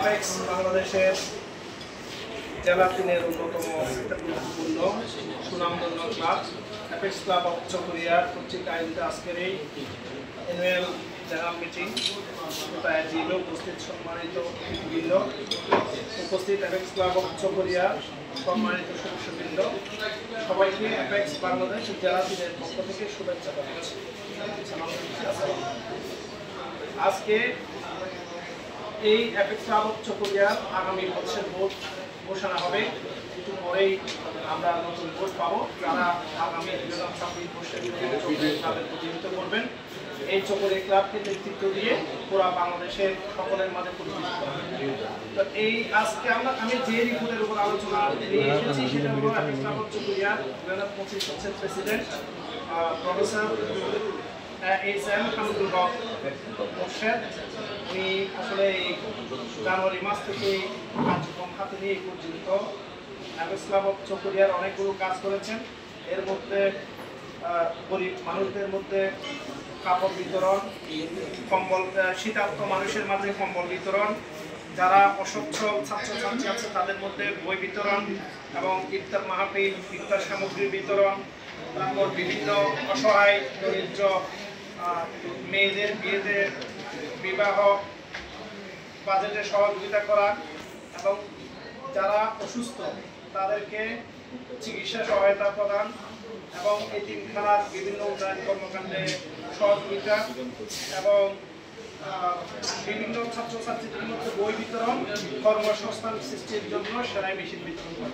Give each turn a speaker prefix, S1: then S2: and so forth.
S1: Apex বাংলাদেশের জেলা 3-এর অন্যতম গুরুত্বপূর্ণ সুনামধন্য club apex club of Chakaria কর্তৃক আয়োজিত আজকের এই অ্যানুয়াল জেনারেল মিটিং জিলো উপস্থিত সম্মানিত বৃন্দ, উপস্থিত অ্যাপেক্স ক্লাব অফ চকরিয়া সম্মানিত সদস্যবৃন্দ, সবাইকে অ্যাপেক্স বাংলাদেশ জেলা 3-এর পক্ষ থেকে শুভেচ্ছা জানাচ্ছি। আজকে এই অ্যাপেক্স ক্লাব অফ চকরিয়ার আগামী বছরের ভোট ঘোষণা হবে। একটু পরেই আমরা নতুন ভোট পাবো, যারা আগামী 2026 বর্ষের ক্লাবের প্রতিনিধিত্ব করবেন। এই চকরিয়া ক্লাবকে নেতৃত্ব দিয়ে পুরা বাংলাদেশের সকলের মাঝে পরিচিত হবে। তো এই আজকে আমি যে রিপোর্টের উপর আলোচনা নিয়ে এসেছি সেটা হলো অ্যাপেক্স ক্লাব অফ চকরিয়া 2025 বছরের প্রেসিডেন্ট প্রফেসর এস.এম. হামিদুল হক মোর্শেদ। উনি আসলে এই জানুয়ারি মাস থেকে কার্যক্রম হাতে নিয়ে পর্যন্ত অ্যাপেক্স ক্লাব অফ চকরিয়ার অনেকগুলো কাজ করেছেন। এর মধ্যে গরিব মানুষদের মধ্যে কাপড় বিতরণ, কম্বল, শীতার্ত মানুষের মাঝে কম্বল বিতরণ, যারা অসচ্ছল ছাত্রছাত্রী আছে তাদের মধ্যে বই বিতরণ এবং ইফতার মাহফিল, ইফতার সামগ্রী বিতরণ, তারপর বিভিন্ন অসহায় দরিদ্র মেয়েদের বিয়েতে বিবাহ বাজেটে সহযোগিতা করা এবং যারা অসুস্থ তাদেরকে চিকিৎসা সহায়তা প্রদান এবং এতিমখানার বিভিন্ন উন্নয়ন কর্মকাণ্ডে সহযোগিতা এবং বিভিন্ন ছাত্রছাত্রীদের মধ্যে বই বিতরণ, কর্মসংস্থান সৃষ্টির জন্য সেলাই মেশিন বিতরণ করা।